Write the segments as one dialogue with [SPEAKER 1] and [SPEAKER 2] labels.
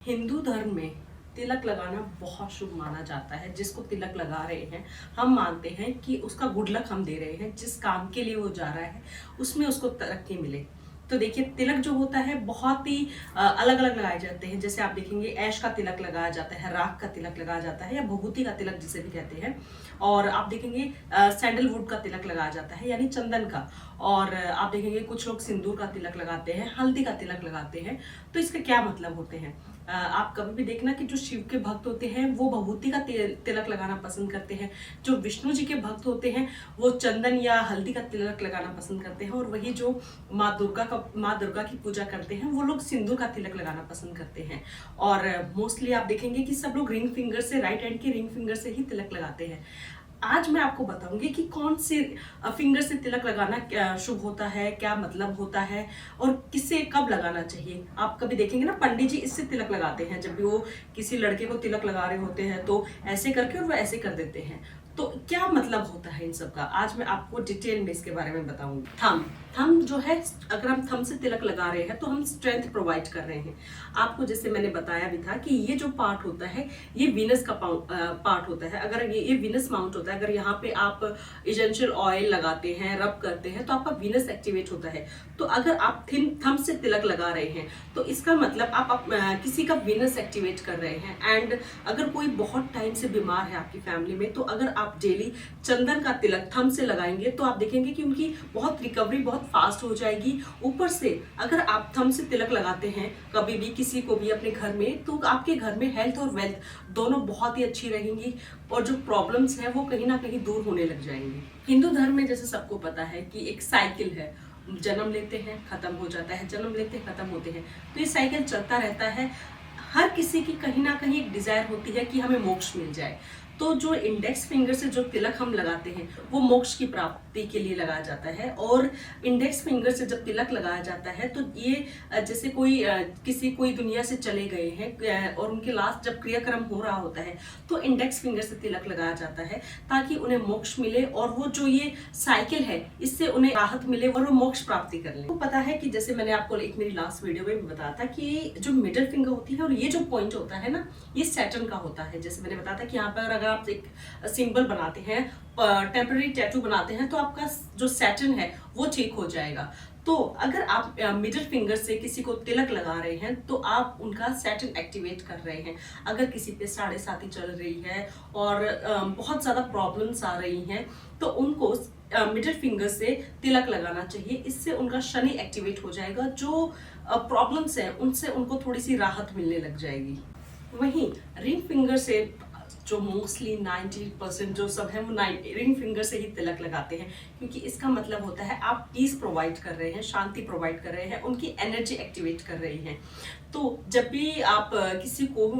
[SPEAKER 1] हिंदू धर्म में तिलक लगाना बहुत शुभ माना जाता है। जिसको तिलक लगा रहे हैं, हम मानते हैं कि उसका गुड लक हम दे रहे हैं। जिस काम के लिए वो जा रहा है उसमें उसको तरक्की मिले। तो देखिए, तिलक जो होता है बहुत ही अलग अलग लगाए जाते हैं। जैसे आप देखेंगे, ऐश का तिलक लगाया जाता है, राख का तिलक लगाया जाता है, या भभूति का तिलक जिसे भी कहते हैं। और आप देखेंगे सैंडलवुड का तिलक लगाया जाता है, यानी चंदन का। और आप देखेंगे कुछ लोग सिंदूर का तिलक लगाते हैं, हल्दी का तिलक लगाते हैं। तो इसके क्या मतलब होते हैं? आप कभी भी देखना कि जो शिव के भक्त होते हैं वो भभूति का तिलक लगाना पसंद करते हैं। जो विष्णु जी के भक्त होते हैं वो चंदन या हल्दी का तिलक लगाना पसंद करते हैं। और वही जो माँ दुर्गा की पूजा करते हैं वो लोग सिंदूर का तिलक लगाना पसंद करते हैं। और मोस्टली आप देखेंगे कि सब लोग रिंग फिंगर से, राइट हैंड के रिंग फिंगर से ही तिलक लगाते हैं। आज मैं आपको बताऊंगी कि कौन से फिंगर से तिलक लगाना शुभ होता है, क्या मतलब होता है, और किसे कब लगाना चाहिए। आप कभी देखेंगे ना, पंडित जी इससे तिलक लगाते हैं। जब भी वो किसी लड़के को तिलक लगा रहे होते हैं तो ऐसे करके और वो ऐसे कर देते हैं। तो क्या मतलब होता है इन सब का, आज मैं आपको डिटेल में इसके बारे में बताऊंगी। थंब जो है, अगर हम थंब से तिलक लगा रहे हैं तो हम स्ट्रेंथ प्रोवाइड कर रहे हैं। आपको जैसे मैंने बताया भी था कि ये जो पार्ट होता है ये वीनस का पार्ट होता है। अगर ये वीनस माउंट होता है, अगर यहाँ पे आप इसेंशियल ऑयल लगाते हैं, रब करते हैं, तो आपका वीनस एक्टिवेट होता है। तो अगर आप थंब से तिलक लगा रहे हैं तो इसका मतलब आप किसी का वीनस एक्टिवेट कर रहे हैं। एंड अगर कोई बहुत टाइम से बीमार है आपकी फैमिली में, तो अगर आप डेली चंदन का तिलक थंब से लगाएंगे तो आप देखेंगे कि उनकी बहुत रिकवरी बहुत फास्ट हो जाएगी। ऊपर से अगर आप थंब से तिलक लगाते हैं कभी भी किसी को भी अपने घर में, तो आपके घर में हेल्थ और वेल्थ दोनों बहुत ही अच्छी रहेंगी और जो प्रॉब्लम्स है वो कहीं ना कहीं दूर होने लग जाएंगी। हिंदू धर्म में जैसे सबको पता है कि एक साइकिल है, जन्म लेते हैं खत्म हो जाता है, जन्म लेते हैं खत्म होते हैं। तो ये साइकिल चलता रहता है। हर किसी की कहीं ना कहीं एक डिजायर होती है कि हमें मोक्ष मिल जाए। तो जो इंडेक्स फिंगर से जो तिलक हम लगाते हैं वो मोक्ष की प्राप्ति के लिए लगाया जाता है। और इंडेक्स फिंगर से जब तिलक लगाया जाता है तो ये जैसे कोई दुनिया से चले गए हैं और उनके लास्ट जब क्रियाक्रम हो रहा होता है तो इंडेक्स फिंगर से तिलक लगाया जाता है, ताकि उन्हें मोक्ष मिले और वो जो ये साइकिल है इससे उन्हें राहत मिले और वो मोक्ष प्राप्ति कर ले। तो पता है कि जैसे मैंने आपको एक मेरी लास्ट वीडियो में भी बताया था कि जो मिडिल फिंगर होती है और ये जो पॉइंट होता है ना, ये सैटर्न का होता है। जैसे मैंने बताया था कि यहाँ पर अगर आप एक सिंबल बनाते हैं, टेम्पररी टैटू बनाते हैं, तो आपका जो सैटर्न है वो ठीक हो जाएगा। तो अगर आप मिडिल फिंगर से किसी को तिलक लगा रहे हैं तो आप उनका सैटर्न एक्टिवेट कर रहे हैं। अगर किसी पे 7.5 चल रही है और बहुत ज्यादा प्रॉब्लम्स आ रही हैं तो उनको मिडिल फिंगर से तिलक लगाना चाहिए। इससे उनका शनि एक्टिवेट हो जाएगा। जो प्रॉब्लम्स हैं उनसे उनको थोड़ी सी राहत मिलने लग जाएगी। वहीं रिंग फिंगर से जो मोस्टली 90% जो सब है वो रिंग फिंगर से ही तिलक लगाते हैं, क्योंकि इसका मतलब होता है आप पीस प्रोवाइड कर रहे हैं, शांति प्रोवाइड कर रहे हैं, उनकी एनर्जी एक्टिवेट कर रही हैं। तो जब भी आप किसी को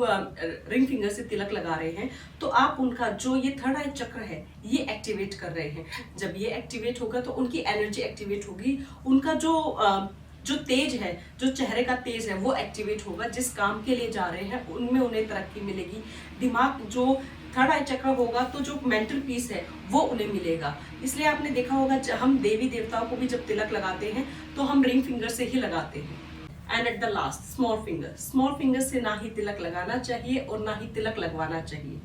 [SPEAKER 1] रिंग फिंगर से तिलक लगा रहे हैं तो आप उनका जो ये थर्ड आई चक्र है ये एक्टिवेट कर रहे हैं। जब ये एक्टिवेट होगा तो उनकी एनर्जी एक्टिवेट होगी, उनका जो तेज है, जो चेहरे का तेज है वो एक्टिवेट होगा। जिस काम के लिए जा रहे हैं उनमें उन्हें तरक्की मिलेगी। दिमाग जो थर्ड आई चक्र होगा तो जो मेंटल पीस है वो उन्हें मिलेगा। इसलिए आपने देखा होगा हम देवी देवताओं को भी जब तिलक लगाते हैं तो हम रिंग फिंगर से ही लगाते हैं। And at the last small finger से ना ही तिलक लगाना चाहिए और ना ही तिलक लगवाना चाहिए।